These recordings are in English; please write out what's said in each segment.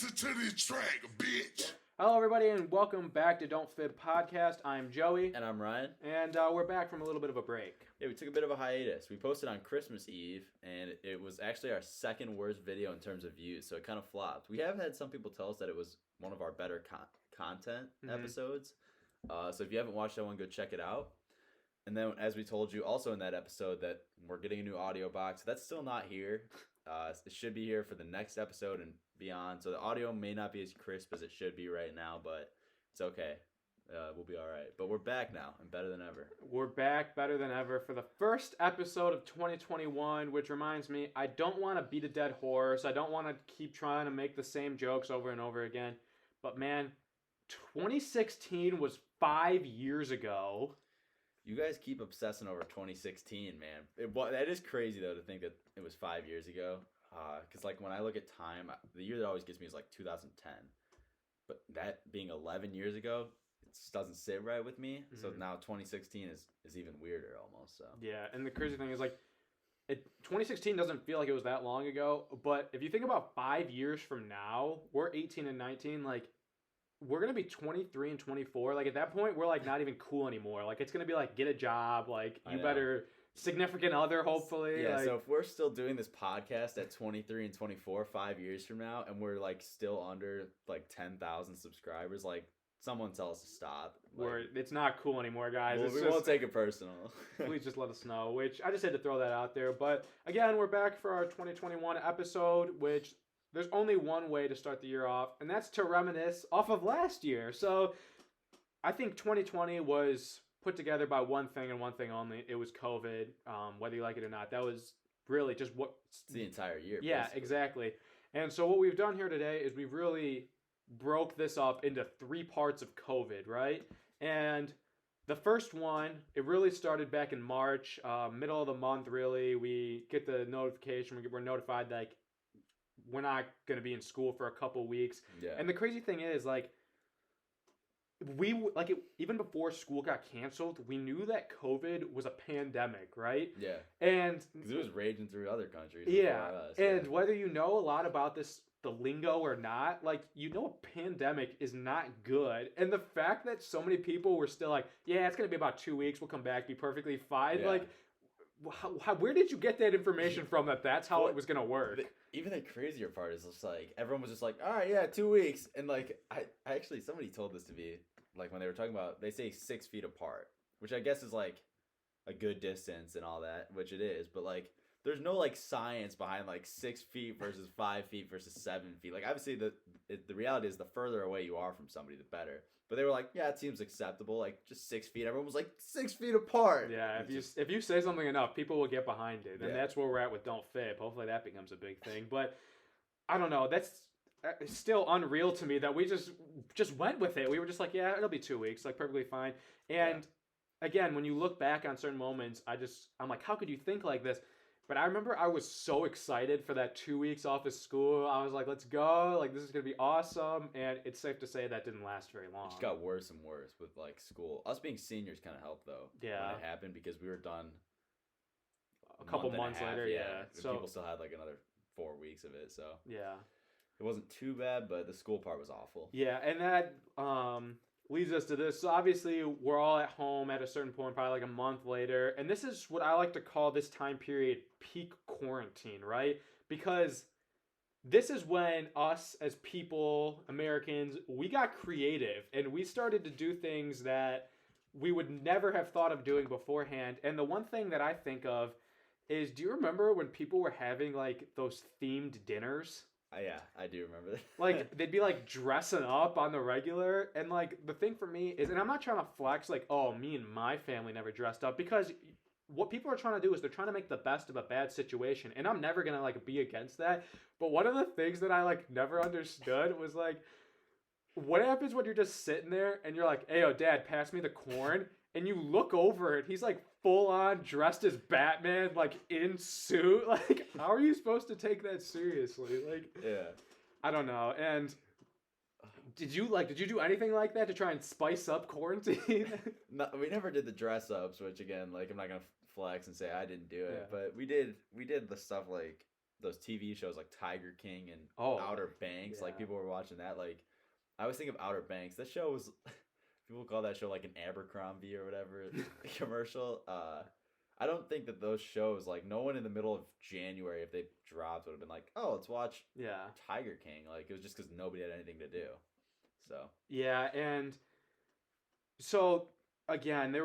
Listen to this track, bitch. Hello, everybody, and welcome back to Don't Fib Podcast. I'm Joey. And I'm Ryan. And we're back from a little bit of a break. Yeah, we took a bit of a hiatus. We posted on Christmas Eve, and it was actually our second worst video in terms of views, so it kind of flopped. We have had some people tell us that it was one of our better content episodes. So if you haven't watched that one, go check it out. And then, as we told you also in that episode, that we're getting a new audio box. That's still not here. It should be here for the next episode and beyond. So the audio may not be as crisp as it should be right now, but it's okay. We'll be all right. But we're back now and better than ever. We're back better than ever for the first episode of 2021, which reminds me, I don't want to beat a dead horse. I don't want to keep trying to make the same jokes over and over again. But man, 2016 was 5 years ago. You guys keep obsessing over 2016, man. That is crazy, though, to think that it was 5 years ago. Because, like, when I look at time, the year that always gets me is, like, 2010. But that being 11 years ago, it just doesn't sit right with me. Mm-hmm. So now 2016 is even weirder almost. So yeah, and the crazy thing is, like, 2016 doesn't feel like it was that long ago. But if you think about 5 years from now, we're 18 and 19, like, we're going to be 23 and 24. Like, at that point, we're, like, not even cool anymore. Like, it's going to be, like, get a job. Like, you better significant other, hopefully. Yeah, like, so if we're still doing this podcast at 23 and 24 5 years from now, and we're, like, still under, like, 10,000 subscribers, like, someone tell us to stop. Like, it's not cool anymore, guys. We won't take it personal. Please just let us know, which I just had to throw that out there. But, again, we're back for our 2021 episode, which... there's only one way to start the year off, and that's to reminisce off of last year. So I think 2020 was put together by one thing and one thing only. It was COVID, whether you like it or not. That was really just what... it's the entire year. Yeah, basically. Exactly. And so what we've done here today is we've really broke this up into 3 parts of COVID, right? And the first one, it really started back in March, middle of the month, really. We get the notification. We're notified, like, we're not going to be in school for a couple weeks. Yeah. And the crazy thing is, like, even before school got canceled, we knew that COVID was a pandemic, right? Yeah. And because it was raging through other countries. Yeah. Us, and whether you know a lot about the lingo or not, like, you know, a pandemic is not good. And the fact that so many people were still like, yeah, it's going to be about 2 weeks. We'll come back, be perfectly fine. Yeah. Like, where did you get that information from that's how it was going to work? Even the crazier part is just like, everyone was just like, all right, yeah, 2 weeks. And like, I actually, somebody told this to me, like when they were talking about, they say 6 feet apart, which I guess is like a good distance and all that, which it is. But like, there's no like science behind like 6 feet versus 5 feet versus 7 feet. Like, obviously the reality is the further away you are from somebody, the better. But they were like, yeah, it seems acceptable. Like, just 6 feet. Everyone was like, 6 feet apart. Yeah, if you say something enough, people will get behind it. And that's where we're at with Don't Fib. Hopefully that becomes a big thing. But I don't know. That's still unreal to me that we just went with it. We were just like, yeah, it'll be 2 weeks. Like, perfectly fine. And again, when you look back on certain moments, I'm like, how could you think like this? But I remember I was so excited for that 2 weeks off of school. I was like, let's go. Like, this is going to be awesome. And it's safe to say that didn't last very long. It just got worse and worse with, like, school. Us being seniors kind of helped, though. Yeah. When it happened, because we were done a couple months later, yeah. So people still had, like, another 4 weeks of it, so. Yeah. It wasn't too bad, but the school part was awful. Yeah, and that leads us to this. So obviously, we're all at home at a certain point, probably like a month later. And this is what I like to call this time period peak quarantine, right? Because this is when us as people, Americans, we got creative. And we started to do things that we would never have thought of doing beforehand. And the one thing that I think of is, do you remember when people were having like those themed dinners? Yeah, I do remember that. Like, they'd be, like, dressing up on the regular. And, like, the thing for me is, and I'm not trying to flex, like, oh, me and my family never dressed up. Because what people are trying to do is they're trying to make the best of a bad situation. And I'm never going to, like, be against that. But one of the things that I, like, never understood was, like, what happens when you're just sitting there and you're like, hey, yo, Dad, pass me the corn. And you look over and he's like full on dressed as Batman, like in suit. Like, how are you supposed to take that seriously? Like, yeah, I don't know. And did you do anything like that to try and spice up quarantine? No, we never did the dress ups, which again, like, I'm not gonna flex and say I didn't do it, but we did the stuff like those TV shows like Tiger King and Oh, Outer Banks. Like yeah. people were watching that. Like I always think of Outer Banks. That show was people call that show like an Abercrombie or whatever commercial. I don't think that those shows, like no one in the middle of January, if they dropped, would have been like, oh, let's watch Yeah. Tiger King. Like it was just because nobody had anything to do. So Yeah, and so again,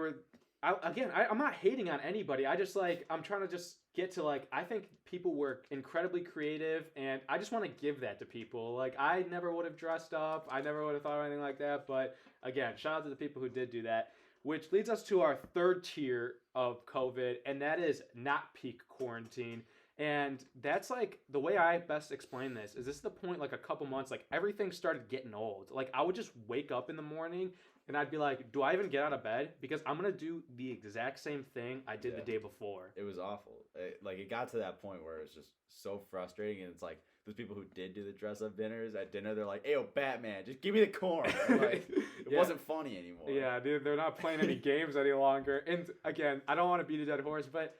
I'm not hating on anybody. I just like I'm trying to just get to like I think people were incredibly creative, and I just want to give that to people. Like I never would have dressed up. I never would have thought of anything like that. But again, shout out to the people who did do that. Which leads us to our third tier of COVID, and that is not peak quarantine. And that's like the way I best explain this is the point like a couple months, like everything started getting old. Like I would just wake up in the morning and I'd be like, do I even get out of bed? Because I'm going to do the exact same thing I did the day before. it was awful. It got to that point where it was just so frustrating. And it's like those people who did do the dress up dinners at dinner, they're like, hey, yo, Batman, just give me the corn. Like, it wasn't funny anymore. Yeah, dude, they're not playing any games any longer. And again, I don't want to beat a dead horse, but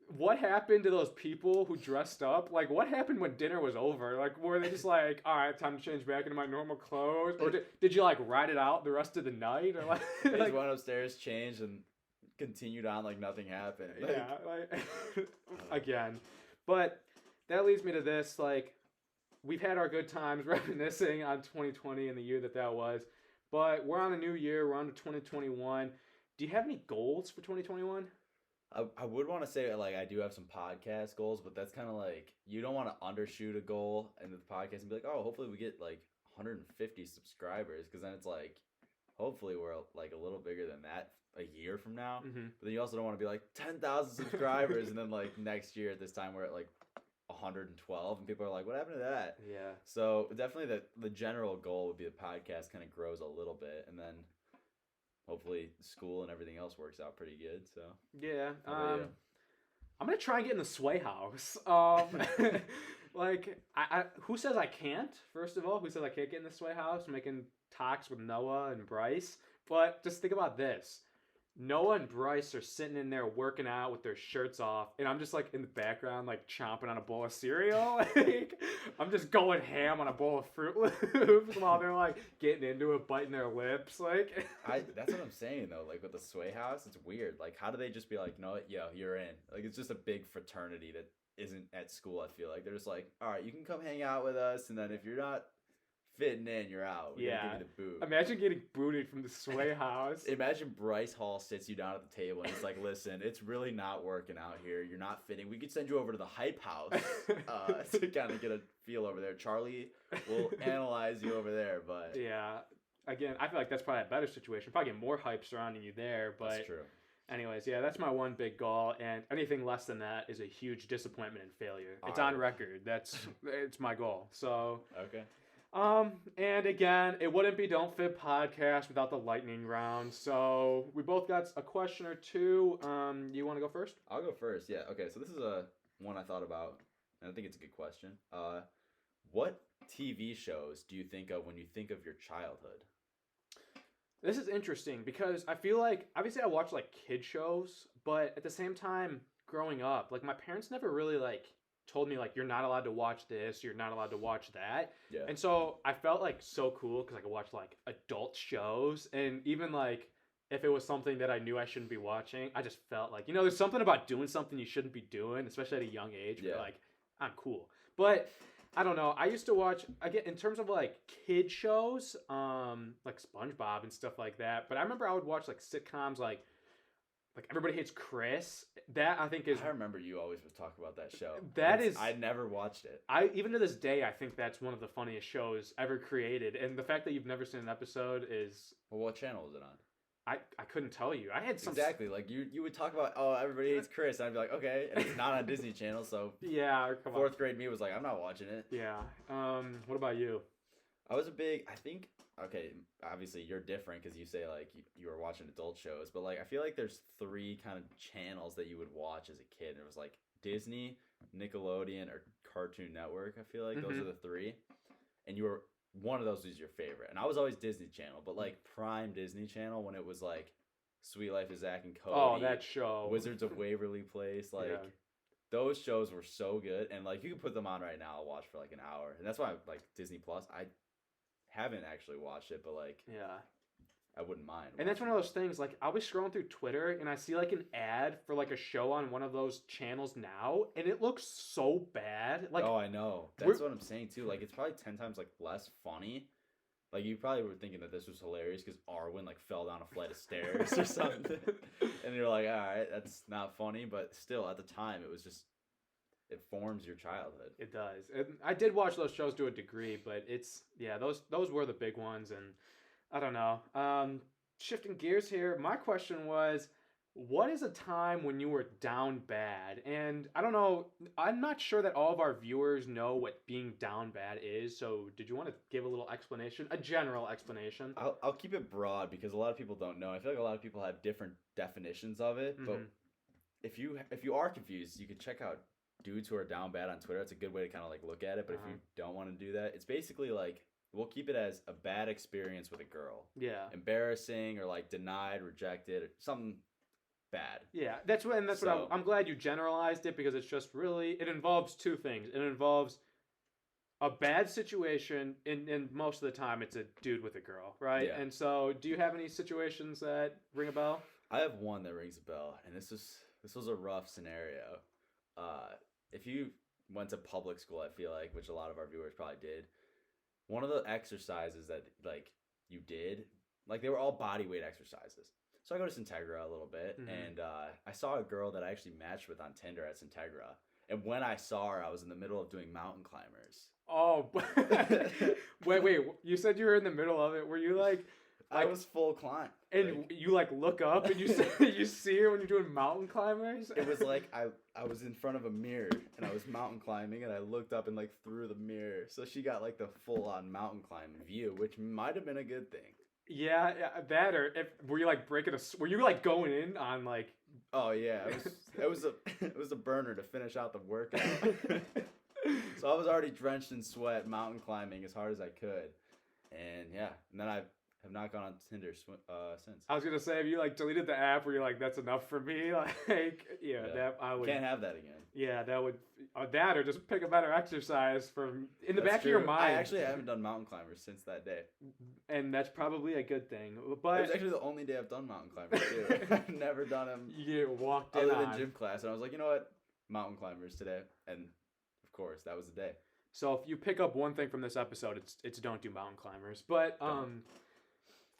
what happened to those people who dressed up? Like, what happened when dinner was over? Like, were they just like, all right, time to change back into my normal clothes? Or did you, like, ride it out the rest of the night? Or, like, They just went upstairs, changed, and continued on like nothing happened. Like, yeah, like, again. But that leads me to this, like, we've had our good times reminiscing on 2020 and the year that was. But we're on a new year. We're on to 2021. Do you have any goals for 2021? I would want to say like I do have some podcast goals, but that's kind of like you don't want to undershoot a goal in the podcast and be like, oh, hopefully we get like 150 subscribers, because then it's like hopefully we're like a little bigger than that a year from now. Mm-hmm. But then you also don't want to be like 10,000 subscribers and then like next year at this time we're at like 112 and people are like, what happened to that? Yeah. So definitely the general goal would be the podcast kind of grows a little bit, and then hopefully school and everything else works out pretty good. So Yeah. How about you? I'm gonna try and get in the Sway House. Like, I who says I can't? First of all, who says I can't get in the Sway House? I'm making talks with Noah and Bryce, but just think about this. Noah and Bryce are sitting in there working out with their shirts off, and I'm just like in the background, like chomping on a bowl of cereal. Like, I'm just going ham on a bowl of Fruit Loops while they're like getting into it, biting their lips. Like, that's what I'm saying though. Like with the Sway House, it's weird. Like, how do they just be like, no, yo, you're in? Like, it's just a big fraternity that isn't at school. I feel like they're just like, all right, you can come hang out with us, and then if you're not fitting in, you're out. We're gonna give you the boot. Imagine getting booted from the Sway House. Imagine Bryce Hall sits you down at the table and it's like, listen, it's really not working out here. You're not fitting. We could send you over to the Hype House to kind of get a feel over there. Charlie will analyze you over there, but yeah. Again, I feel like that's probably a better situation. Probably get more hype surrounding you there, but that's true. Anyways, yeah, that's my one big goal, and anything less than that is a huge disappointment and failure. It's on record. It's my goal. So okay. And again, it wouldn't be Don't Fit Podcast without the lightning round. So we both got a question or two. You want to go first? I'll go first. Yeah. Okay. So this is one I thought about, and I think it's a good question. What TV shows do you think of when you think of your childhood? This is interesting because I feel like obviously I watch like kid shows, but at the same time, growing up, like my parents never really like told me like you're not allowed to watch this, you're not allowed to watch that. Yeah. And so I felt like so cool because I could watch like adult shows, and even like if it was something that I knew I shouldn't be watching, I just felt like, there's something about doing something you shouldn't be doing, especially at a young age. Yeah. Where, like, I'm cool. But I don't know. I used to watch, again, in terms of like kid shows, like SpongeBob and stuff like that. But I remember I would watch like sitcoms like Everybody Hates Chris. That I think is. I remember you always would talk about that show. I never watched it. Even to this day, I think that's one of the funniest shows ever created. And the fact that you've never seen an episode is. Well, what channel was it on? I couldn't tell you. I had some. Exactly. Like you would talk about, oh, Everybody Hates Chris, and I'd be like, okay, and it's not on Disney Channel, so. Yeah. Come on. Fourth grade me was like, I'm not watching it. Yeah. What about you? I was okay, obviously you're different because you say like you were watching adult shows, but like I feel like there's three kind of channels that you would watch as a kid. And it was like Disney, Nickelodeon, or Cartoon Network. I feel like those are the three, and one of those was your favorite. And I was always Disney Channel, but like prime Disney Channel when it was like Sweet Life of Zach and Cody. Oh, that show. Wizards of Waverly Place, like. Yeah. those shows were so good, and like you can put them on right now. I'll watch for like an hour, and that's why like Disney Plus. I haven't actually watched it, but like Yeah. I wouldn't mind. And that's one of watching those things, like, I'll be scrolling through Twitter and I see, like, an ad for, like, a show on one of those channels now, and it looks so bad. Like, oh, I know. That's what I'm saying, too. Like, it's probably 10 times, like, less funny. Like, you probably were thinking that this was hilarious because Arwen, like, fell down a flight of stairs or something. And you're like, all right, that's not funny. But still, at the time, it was just, it forms your childhood. it does. And I did watch those shows to a degree, but it's, yeah, those were the big ones, and I don't know. Shifting gears here, my question was, what is a time when you were down bad? And I don't know, I'm not sure that all of our viewers know what being down bad is. So did you want to give a little explanation, a general explanation? I'll keep it broad because a lot of people don't know. I feel like a lot of people have different definitions of it. But if you are confused, you can check out dudes who are down bad on Twitter. It's a good way to kind of like look at it. But if you don't want to do that, it's basically like, we'll keep it as a bad experience with a girl. Yeah. Embarrassing or like denied, rejected, or something bad. Yeah, what I'm glad you generalized it, because it's just really, it involves two things. It involves a bad situation, and most of the time it's a dude with a girl, right? Yeah. And so, do you have any situations that ring a bell? I have one that rings a bell, and this was a rough scenario. If you went to public school, I feel like, which a lot of our viewers probably did, one of the exercises that like you did, like they were all body weight exercises. So I go to Sintegra a little bit, and I saw a girl that I actually matched with on Tinder at Sintegra. And when I saw her, I was in the middle of doing mountain climbers. Oh, wait, you said you were in the middle of it. Were you like I was full climb. And you like look up and you see her when you're doing mountain climbers? It was like I was in front of a mirror and I was mountain climbing and I looked up and like through the mirror. So she got like the full on mountain climb view, which might have been a good thing. Yeah, that, or were you like were you like going in on like? Oh yeah, it was a burner to finish out the workout. So I was already drenched in sweat, mountain climbing as hard as I could, and then I have not gone on Tinder since. I was gonna say, have you like deleted the app where you're like, that's enough for me? Like, that I would. Can't have that again. Yeah, that would. That or just pick a better exercise from in the back of your mind. I actually haven't done mountain climbers since that day, and that's probably a good thing. But it was actually the only day I've done mountain climbers too. I've never done them. You walked in other than gym class, and I was like, you know what, mountain climbers today, and of course that was the day. So if you pick up one thing from this episode, it's don't do mountain climbers. But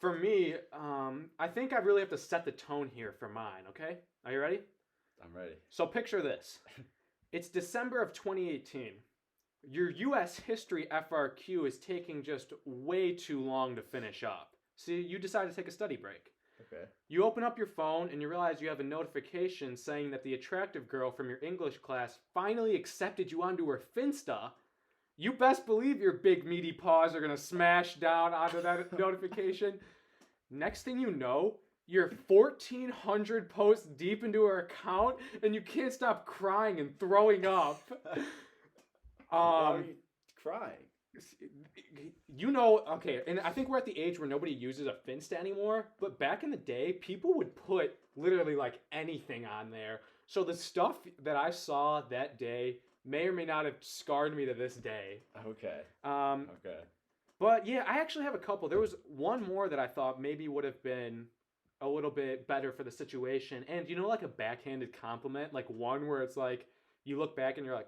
for me, I think I really have to set the tone here for mine. Okay, are you ready? I'm ready. So picture this. It's December of 2018. Your U.S. history FRQ is taking just way too long to finish up. So you decide to take a study break. Okay. You open up your phone and you realize you have a notification saying that the attractive girl from your English class finally accepted you onto her Finsta. You best believe your big meaty paws are going to smash down onto that notification. Next thing you know, you're 1,400 posts deep into her account and you can't stop crying and throwing up. Why are you crying? Okay, and I think we're at the age where nobody uses a Finsta anymore, but back in the day, people would put literally like anything on there. So the stuff that I saw that day may or may not have scarred me to this day. Okay. Okay. But yeah, I actually have a couple. There was one more that I thought maybe would have been a little bit better for the situation. And like a backhanded compliment, like one where it's like you look back and you're like,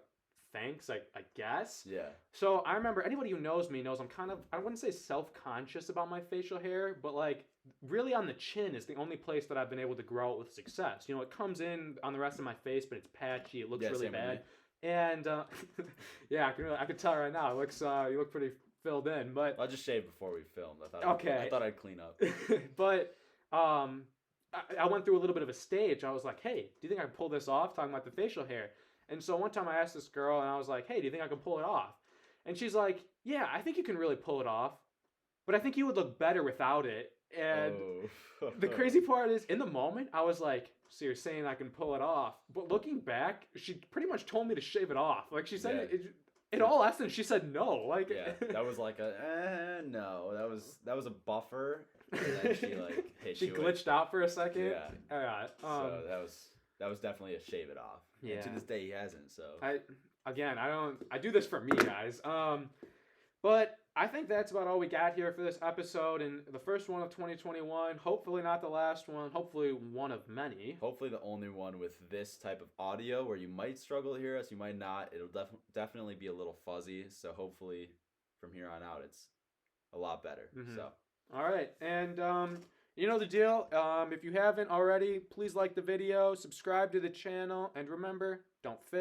thanks, I guess. Yeah. So I remember, anybody who knows me knows I'm kind of, I wouldn't say self-conscious about my facial hair, but like really on the chin is the only place that I've been able to grow it with success. It comes in on the rest of my face, but it's patchy. It looks really bad. And yeah, I can tell right now. It looks you look pretty filled in. But I just shaved before we filmed. I thought I'd clean up. But I went through a little bit of a stage. I was like, hey, do you think I can pull this off? Talking about the facial hair. And so one time I asked this girl, and I was like, hey, do you think I can pull it off? And she's like, yeah, I think you can really pull it off, but I think you would look better without it. And the crazy part is, in the moment, I was like, so you're saying I can pull it off? But looking back, she pretty much told me to shave it off. Like, she said, in all essence, she said no. Like, yeah, that was like no. That was a buffer. And then she like hit she glitched out for a second. Yeah. All right. So that was definitely a shave it off. Yeah. And to this day, he hasn't. So I do this for me, guys. But I think that's about all we got here for this episode and the first one of 2021. Hopefully not the last one. Hopefully one of many. hopefully the only one with this type of audio where you might struggle to hear us, you might not. It'll definitely be a little fuzzy. So hopefully from here on out, it's a lot better. Mhm. So All right. And you know the deal. If you haven't already, please like the video, subscribe to the channel, and remember, don't fib,